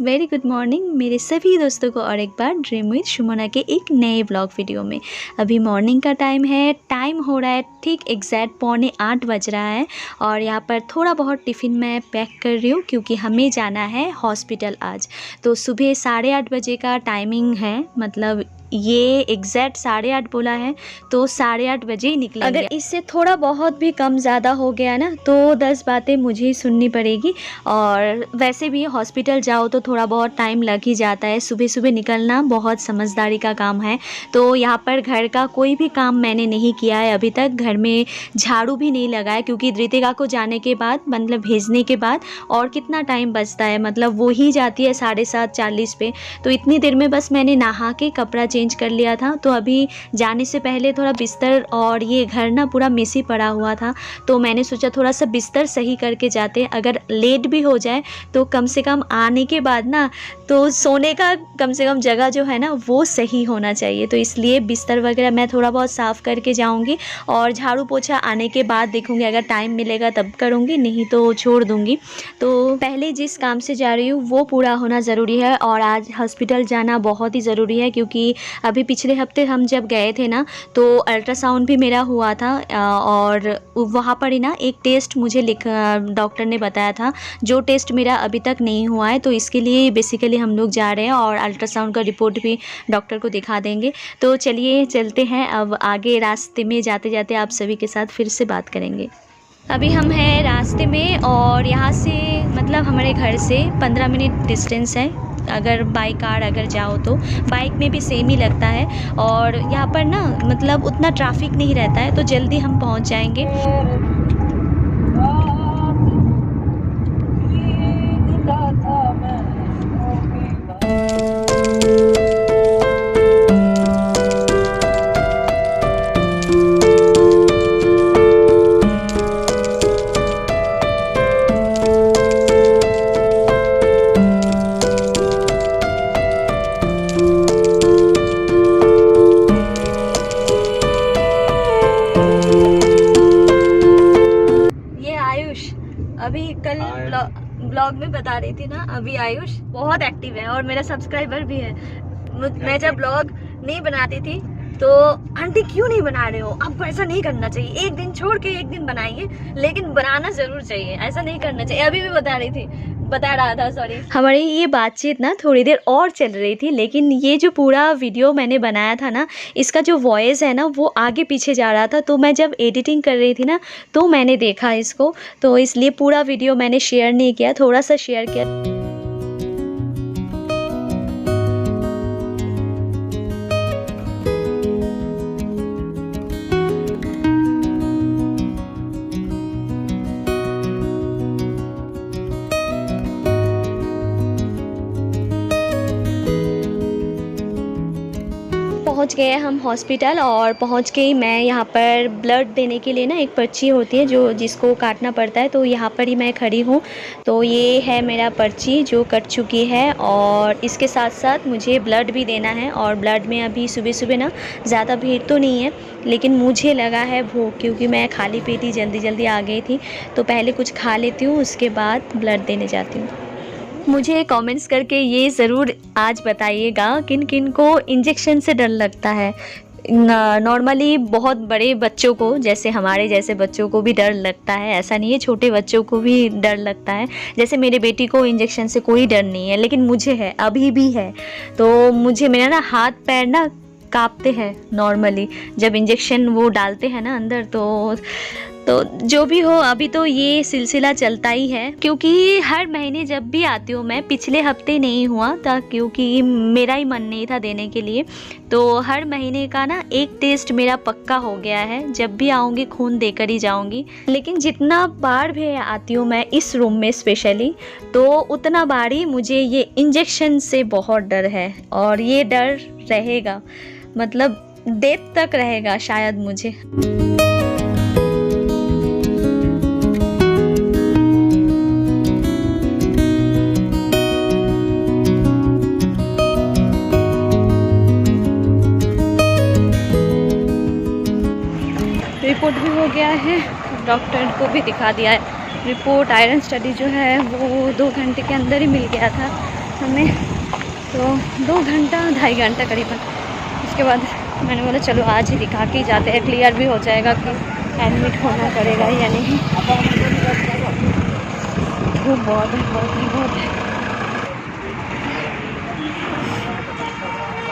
Very good morning मेरे सभी दोस्तों को और एक बार ड्रीम विद सुमना के एक नए ब्लॉग वीडियो में। अभी मॉर्निंग का टाइम हो रहा है ठीक एग्जैक्ट 7:45 बज रहा है और यहाँ पर थोड़ा बहुत टिफ़िन मैं पैक कर रही हूँ क्योंकि हमें जाना है हॉस्पिटल आज। तो सुबह 8:30 बजे का टाइमिंग है, मतलब ये एग्जैक्ट 8:30 बोला है तो 8:30 बजे ही निकलेंगे। अगर इससे थोड़ा बहुत भी कम ज़्यादा हो गया ना तो 10 बातें मुझे ही सुननी पड़ेगी। और वैसे भी हॉस्पिटल जाओ तो थोड़ा बहुत टाइम लग ही जाता है, सुबह सुबह निकलना बहुत समझदारी का काम है। तो यहाँ पर घर का कोई भी काम मैंने नहीं किया है अभी तक, घर में झाड़ू भी नहीं लगाया क्योंकि ऋतिका को जाने के बाद मतलब भेजने के बाद और कितना टाइम बचता है, मतलब वो ही जाती है 7:40 पे। तो इतनी देर में बस मैंने नहा के कपड़ा चेंज कर लिया था। तो अभी जाने से पहले थोड़ा बिस्तर और ये घर ना पूरा मेसी पड़ा हुआ था तो मैंने सोचा थोड़ा सा बिस्तर सही करके जाते, अगर लेट भी हो जाए तो कम से कम आने के बाद ना तो सोने का कम से कम जगह जो है ना वो सही होना चाहिए। तो इसलिए बिस्तर वगैरह मैं थोड़ा बहुत साफ़ करके जाऊंगी और झाड़ू पोछा आने के बाद देखूंगी, अगर टाइम मिलेगा तब करूंगी, नहीं तो छोड़ दूंगी। तो पहले जिस काम से जा रही हूँ वो पूरा होना ज़रूरी है और आज हॉस्पिटल जाना बहुत ही ज़रूरी है क्योंकि अभी पिछले हफ्ते हम जब गए थे ना तो अल्ट्रासाउंड भी मेरा हुआ था और वहाँ पर ही ना एक टेस्ट मुझे डॉक्टर ने बताया था जो टेस्ट मेरा अभी तक नहीं हुआ है। तो इसके लिए बेसिकली हम लोग जा रहे हैं और अल्ट्रासाउंड का रिपोर्ट भी डॉक्टर को दिखा देंगे। तो चलिए चलते हैं, अब आगे रास्ते में जाते जाते आप सभी के साथ फिर से बात करेंगे। अभी हम हैं रास्ते में और यहाँ से मतलब हमारे घर से 15 मिनट डिस्टेंस है। अगर बाई कार अगर जाओ तो बाइक में भी सेम ही लगता है और यहाँ पर ना मतलब उतना ट्रैफिक नहीं रहता है तो जल्दी हम पहुँच जाएंगे। अभी कल ब्लॉग में बता रही थी ना, अभी आयुष बहुत एक्टिव है और मेरा सब्सक्राइबर भी है। मैं जब ब्लॉग नहीं बनाती थी तो आंटी क्यों नहीं बना रहे हो, आपको ऐसा नहीं करना चाहिए, एक दिन छोड़ के एक दिन बनाइए लेकिन बनाना जरूर चाहिए, ऐसा नहीं करना चाहिए। अभी भी बता रहा था सॉरी। हमारी ये बातचीत ना थोड़ी देर और चल रही थी लेकिन ये जो पूरा वीडियो मैंने बनाया था ना इसका जो वॉइस है ना वो आगे पीछे जा रहा था। तो मैं जब एडिटिंग कर रही थी ना तो मैंने देखा इसको, तो इसलिए पूरा वीडियो मैंने शेयर नहीं किया, थोड़ा सा शेयर किया। पहुंच गए हम हॉस्पिटल और पहुंच के ही मैं यहाँ पर ब्लड देने के लिए ना एक पर्ची होती है जो जिसको काटना पड़ता है, तो यहाँ पर ही मैं खड़ी हूँ। तो ये है मेरा पर्ची जो कट चुकी है और इसके साथ साथ मुझे ब्लड भी देना है। और ब्लड में अभी सुबह सुबह ना ज़्यादा भीड़ तो नहीं है लेकिन मुझे लगा है भूख क्योंकि मैं खाली पेट ही जल्दी आ गई थी। तो पहले कुछ खा लेती हूँ उसके बाद ब्लड देने जाती हूँ। मुझे कमेंट्स करके ये ज़रूर आज बताइएगा किन किन को इंजेक्शन से डर लगता है। नॉर्मली बहुत बड़े बच्चों को, जैसे हमारे जैसे बच्चों को भी डर लगता है, ऐसा नहीं है, छोटे बच्चों को भी डर लगता है। जैसे मेरे बेटी को इंजेक्शन से कोई डर नहीं है लेकिन मुझे है, अभी भी है। तो मुझे मेरा ना हाथ पैर ना कांपते हैं नॉर्मली जब इंजेक्शन वो डालते हैं ना अंदर। तो जो भी हो अभी तो ये सिलसिला चलता ही है क्योंकि हर महीने जब भी आती हूँ मैं, पिछले हफ्ते नहीं हुआ था क्योंकि मेरा ही मन नहीं था देने के लिए। तो हर महीने का ना एक टेस्ट मेरा पक्का हो गया है, जब भी आऊँगी खून देकर ही जाऊँगी। लेकिन जितना बार भी आती हूँ मैं इस रूम में स्पेशली तो उतना बार ही मुझे ये इंजेक्शन से बहुत डर है और ये डर रहेगा, मतलब डेथ तक रहेगा शायद मुझे। रिपोर्ट भी हो गया है, डॉक्टर को भी दिखा दिया है रिपोर्ट। आयरन स्टडी जो है वो 2 घंटे के अंदर ही मिल गया था। हमें तो 2 घंटा 2.5 घंटा करीबन। उसके बाद मैंने बोला चलो आज ही दिखा के ही जाते हैं, क्लियर भी हो जाएगा कि एडमिट होना पड़ेगा या नहीं। धूप बहुत है, बहुत है।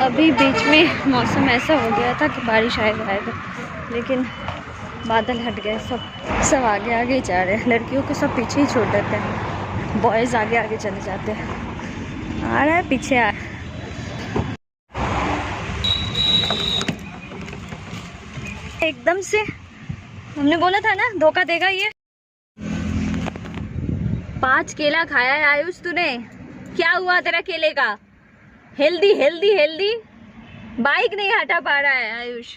अभी बीच में मौसम ऐसा हो गया था कि बारिश आएगा, लेकिन बादल हट गए। सब आगे आगे जा रहे हैं। लड़कियों को सब पीछे ही छोड़ देते हैं, बॉयज़ आगे आगे चले जाते हैं। आ रहा है पीछे आ एकदम से। हमने बोला था ना धोखा देगा ये। 5 केला खाया है आयुष तूने, क्या हुआ तेरा केले का? Healthy healthy healthy. बाइक नहीं हटा पा रहा है आयुष।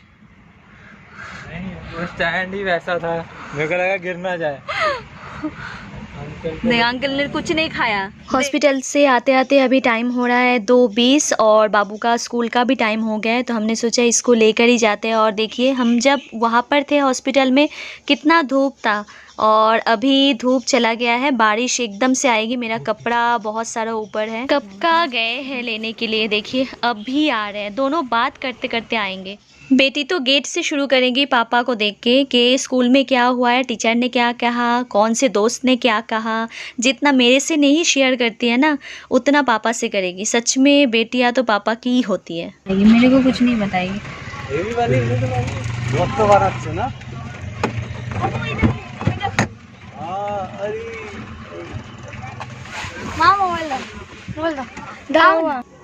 वो स्टैंड ही वैसा था, मेरे को लगा गिर ना जाए। नहीं, अंकल ने कुछ नहीं खाया। हॉस्पिटल से आते आते अभी टाइम हो रहा है 2:20 और बाबू का स्कूल का भी टाइम हो गया है, तो हमने सोचा इसको लेकर ही जाते हैं। और देखिए हम जब वहाँ पर थे हॉस्पिटल में कितना धूप था, और अभी धूप चला गया है, बारिश एकदम से आएगी। मेरा कपड़ा बहुत सारा ऊपर है। कब का गए हैं लेने के लिए, देखिए अभी आ रहे हैं। दोनों बात करते करते आएंगे। बेटी तो गेट से शुरू करेंगी पापा को देख के कि स्कूल में क्या हुआ है, टीचर ने क्या कहा, कौन से दोस्त ने क्या कहा। जितना मेरे से नहीं शेयर करती है ना, उतना पापा से करेगी। सच में बेटियां तो पापा की ही होती है। मेरे को कुछ नहीं बताएगी।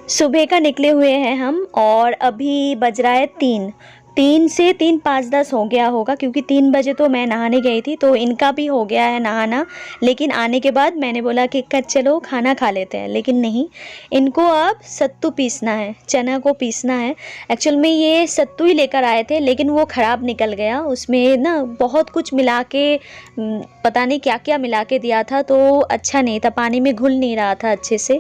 सुबह का निकले हुए हैं हम, और अभी बज रहा है 3 से 3:05 हो गया होगा, क्योंकि 3 बजे तो मैं नहाने गई थी, तो इनका भी हो गया है नहाना। लेकिन आने के बाद मैंने बोला कि चलो खाना खा लेते हैं, लेकिन नहीं, इनको अब सत्तू पीसना है, चना को पीसना है। एक्चुअल में ये सत्तू ही लेकर आए थे, लेकिन वो ख़राब निकल गया। उसमें ना बहुत कुछ मिला के, पता नहीं क्या क्या मिला के दिया था, तो अच्छा नहीं था, पानी में घुल नहीं रहा था अच्छे से।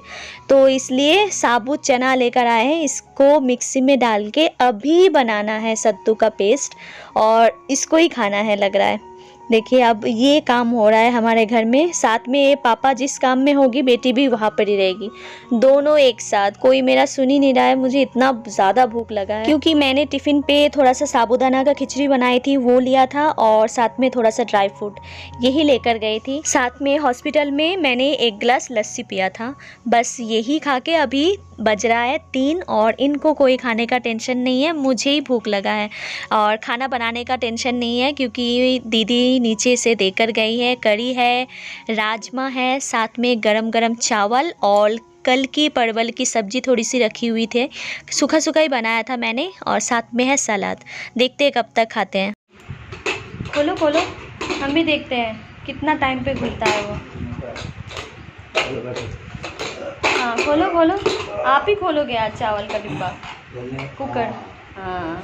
तो इसलिए साबुत चना लेकर आए हैं, इसको मिक्सी में डाल के अभी बनाना है सत्तू का पेस्ट, और इसको ही खाना है लग रहा है। देखिए अब ये काम हो रहा है हमारे घर में। साथ में पापा जिस काम में होगी, बेटी भी वहाँ पर ही रहेगी, दोनों एक साथ। कोई मेरा सुन ही नहीं रहा है। मुझे इतना ज़्यादा भूख लगा है, क्योंकि मैंने टिफ़िन पे थोड़ा सा साबूदाना का खिचड़ी बनाई थी, वो लिया था, और साथ में थोड़ा सा ड्राई फ्रूट यही लेकर गई थी। साथ में हॉस्पिटल में मैंने 1 गिलास लस्सी पिया था। बस यही खा के अभी बज रहा है 3, और इनको कोई खाने का टेंशन नहीं है, मुझे ही भूख लगा है। और खाना बनाने का टेंशन नहीं है, क्योंकि दीदी नीचे से देकर गई है। करी है, राजमा है, साथ में गरम गरम चावल, और कल की परवल की सब्ज़ी थोड़ी सी रखी हुई थी, सूखा सूखा ही बनाया था मैंने, और साथ में है सलाद। देखते हैं कब तक खाते हैं। खोलो खोलो, हम भी देखते हैं कितना टाइम पे खुलता है वो। हाँ खोलो खोलो, आप ही खोलोगे आज चावल का डिब्बा, कुकर। हाँ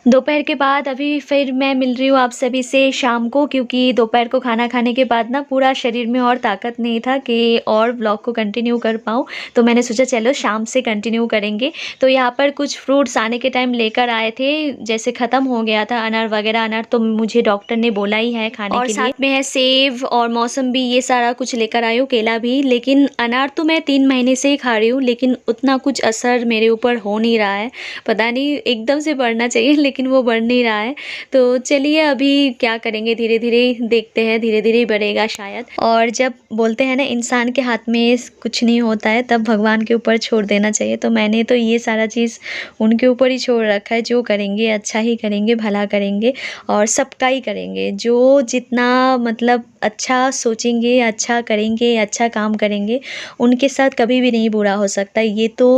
दोपहर के बाद अभी फिर मैं मिल रही हूँ आप सभी से शाम को, क्योंकि दोपहर को खाना खाने के बाद ना पूरा शरीर में और ताकत नहीं था कि और ब्लॉग को कंटिन्यू कर पाऊँ। तो मैंने सोचा चलो शाम से कंटिन्यू करेंगे। तो यहाँ पर कुछ फ्रूट्स आने के टाइम लेकर आए थे, जैसे ख़त्म हो गया था अनार वगैरह। अनार तो मुझे डॉक्टर ने बोला ही है खाने के लिए। साथ में है सेब और मौसम्बी, ये सारा कुछ लेकर आई हूँ, केला भी। लेकिन अनार तो मैं 3 महीने से ही खा रही हूँ, लेकिन उतना कुछ असर मेरे ऊपर हो नहीं रहा है। पता नहीं, एकदम से बढ़ना चाहिए लेकिन वो बढ़ नहीं रहा है। तो चलिए अभी क्या करेंगे, धीरे धीरे देखते हैं, धीरे धीरे बढ़ेगा शायद। और जब बोलते हैं ना इंसान के हाथ में कुछ नहीं होता है, तब भगवान के ऊपर छोड़ देना चाहिए। तो मैंने तो ये सारा चीज़ उनके ऊपर ही छोड़ रखा है। जो करेंगे अच्छा ही करेंगे, भला करेंगे, और सबका ही करेंगे। जो जितना मतलब अच्छा सोचेंगे, अच्छा करेंगे, अच्छा काम करेंगे, उनके साथ कभी भी नहीं बुरा हो सकता। ये तो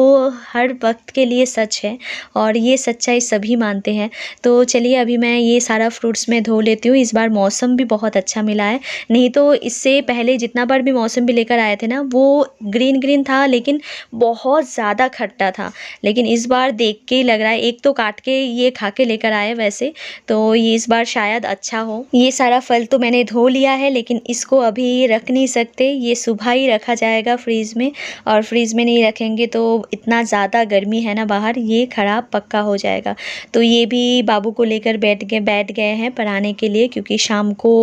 हर वक्त के लिए सच है, और ये सच्चाई सभी मानते हैं। तो चलिए अभी मैं ये सारा फ्रूट्स में धो लेती हूँ। इस बार मौसम भी बहुत अच्छा मिला है, नहीं तो इससे पहले जितना बार भी मौसम भी लेकर आए थे ना वो ग्रीन ग्रीन था लेकिन बहुत ज़्यादा खट्टा था। लेकिन इस बार देख के ही लग रहा है, एक तो काट के ये खा के लेकर आए वैसे, तो ये इस बार शायद अच्छा हो। ये सारा फल तो मैंने धो लिया है लेकिन इसको अभी रख नहीं सकते, ये सुबह ही रखा जाएगा फ्रीज़ में, और फ्रीज़ में नहीं रखेंगे तो इतना ज़्यादा गर्मी है ना बाहर, ये ख़राब पक्का हो जाएगा। तो ये भी बाबू को लेकर बैठ गए हैं पढ़ाने के लिए, क्योंकि शाम को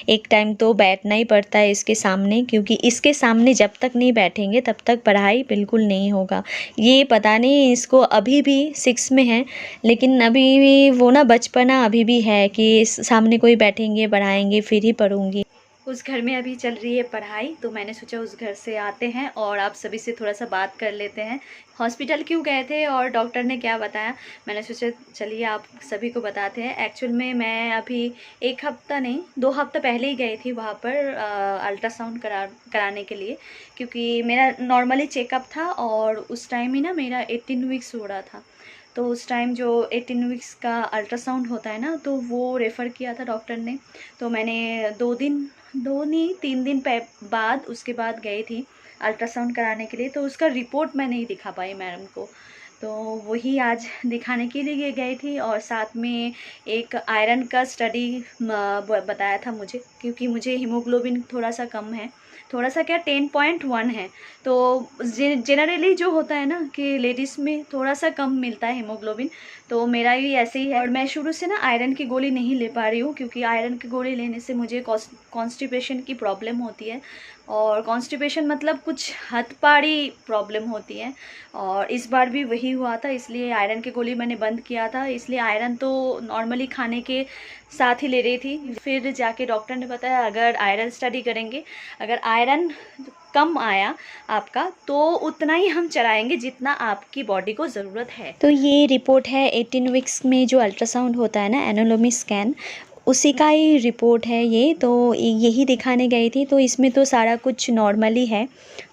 एक टाइम तो बैठना ही पड़ता है इसके सामने, क्योंकि इसके सामने जब तक नहीं बैठेंगे तब तक पढ़ाई बिल्कुल नहीं होगा। ये पता नहीं इसको अभी भी 6 में है, लेकिन अभी भी वो ना बचपना अभी भी है कि सामने कोई बैठेंगे पढ़ाएंगे फिर ही पढ़ूंगी। उस घर में अभी चल रही है पढ़ाई, तो मैंने सोचा उस घर से आते हैं और आप सभी से थोड़ा सा बात कर लेते हैं। हॉस्पिटल क्यों गए थे और डॉक्टर ने क्या बताया, मैंने सोचा चलिए आप सभी को बताते हैं। एक्चुअल में मैं अभी 1 हफ़्ता नहीं 2 हफ्ता पहले ही गई थी वहाँ पर अल्ट्रासाउंड कराने के लिए, क्योंकि मेरा नॉर्मली चेकअप था और उस टाइम ही ना मेरा 18 वीक्स हो रहा था। तो उस टाइम जो 18 वीक्स का अल्ट्रासाउंड होता है ना, तो वो रेफ़र किया था डॉक्टर ने। तो मैंने 2 नहीं 3 दिन बाद उसके बाद गई थी अल्ट्रासाउंड कराने के लिए। तो उसका रिपोर्ट मैं नहीं दिखा पाई मैडम को, तो वही आज दिखाने के लिए गई थी। और साथ में एक आयरन का स्टडी बताया था मुझे, क्योंकि मुझे हीमोग्लोबिन थोड़ा सा कम है, थोड़ा सा क्या 10.1 है। तो जनरली जो होता है ना कि लेडीज़ में थोड़ा सा कम मिलता है हीमोग्लोबिन, तो मेरा भी ऐसे ही है। और मैं शुरू से ना आयरन की गोली नहीं ले पा रही हूँ, क्योंकि आयरन की गोली लेने से मुझे कॉन्स्टिपेशन की प्रॉब्लम होती है। और कॉन्स्टिपेशन मतलब कुछ हथपाड़ी प्रॉब्लम होती है, और इस बार भी वही हुआ था, इसलिए आयरन की गोली मैंने बंद किया था। इसलिए आयरन तो नॉर्मली खाने के साथ ही ले रही थी। फिर जाके डॉक्टर ने बताया अगर आयरन स्टडी करेंगे, अगर आयरन कम आया आपका तो उतना ही हम चलाएंगे जितना आपकी बॉडी को ज़रूरत है। तो ये रिपोर्ट है 18 वीक्स में जो अल्ट्रासाउंड होता है ना, एनाटॉमी स्कैन, उसी का ही रिपोर्ट है ये। तो यही दिखाने गई थी, तो इसमें तो सारा कुछ नॉर्मली है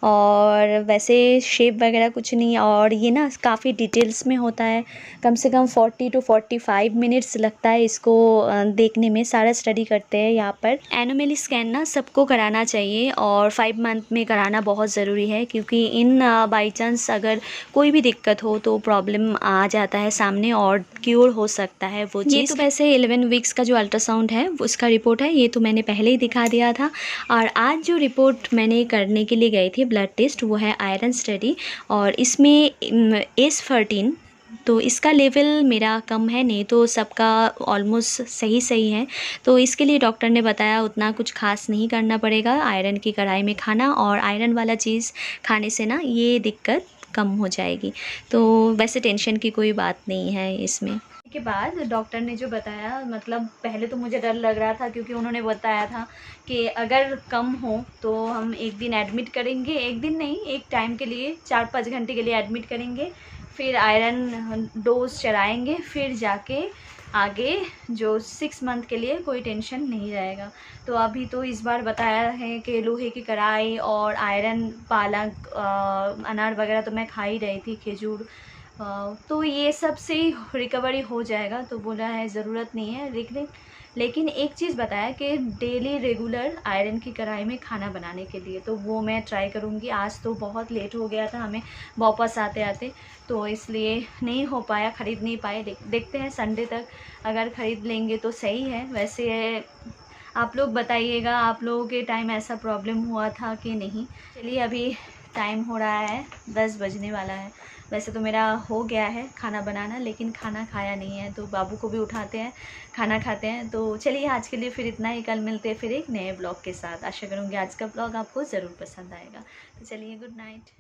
और वैसे शेप वगैरह कुछ नहीं। और ये ना काफ़ी डिटेल्स में होता है, कम से कम 40 to 45 मिनट्स लगता है इसको देखने में। सारा स्टडी करते हैं यहाँ पर। एनोमली स्कैन ना सबको कराना चाहिए और 5 मंथ में कराना बहुत ज़रूरी है, क्योंकि इन बाई चांस अगर कोई भी दिक्कत हो तो प्रॉब्लम आ जाता है सामने और क्योर हो सकता है वो चीज़। ये तो वैसे 11 वीक्स का जो अल्ट्रासाउंड है उसका रिपोर्ट है, ये तो मैंने पहले ही दिखा दिया था। और आज जो रिपोर्ट मैंने करने के लिए गई थी ब्लड टेस्ट, वो है आयरन स्टडी, और इसमें S13, तो इसका लेवल मेरा कम है, नहीं तो सबका ऑलमोस्ट सही है। तो इसके लिए डॉक्टर ने बताया उतना कुछ खास नहीं करना पड़ेगा, आयरन की कढ़ाई में खाना और आयरन वाला चीज़ खाने से ना ये दिक्कत कम हो जाएगी। तो वैसे टेंशन की कोई बात नहीं है इसमें। के बाद डॉक्टर ने जो बताया, मतलब पहले तो मुझे डर लग रहा था, क्योंकि उन्होंने बताया था कि अगर कम हो तो हम 1 दिन एडमिट करेंगे, 1 दिन नहीं 1 टाइम के लिए 4-5 घंटे के लिए एडमिट करेंगे, फिर आयरन डोज चलाएंगे, फिर जाके आगे जो 6 मंथ के लिए कोई टेंशन नहीं रहेगा। तो अभी तो इस बार बताया है कि लोहे की कढ़ाई और आयरन, पालक, अनार वगैरह तो मैं खा ही रही थी, खजूर, तो ये सब से ही रिकवरी हो जाएगा। तो बोला है ज़रूरत नहीं है, लेकिन एक चीज़ बताया कि डेली रेगुलर आयरन की कढ़ाई में खाना बनाने के लिए, तो वो मैं ट्राई करूँगी। आज तो बहुत लेट हो गया था हमें वापस आते आते, तो इसलिए नहीं हो पाया, ख़रीद नहीं पाए। देखते हैं संडे तक अगर ख़रीद लेंगे तो सही है। वैसे आप लोग बताइएगा, आप लोगों के टाइम ऐसा प्रॉब्लम हुआ था कि नहीं। चलिए अभी टाइम हो रहा है 10 बजने वाला है। वैसे तो मेरा हो गया है खाना बनाना, लेकिन खाना खाया नहीं है, तो बाबू को भी उठाते हैं, खाना खाते हैं। तो चलिए आज के लिए फिर इतना ही, कल मिलते हैं फिर एक नए ब्लॉग के साथ। आशा करूँगी आज का ब्लॉग आपको ज़रूर पसंद आएगा। तो चलिए गुड नाइट।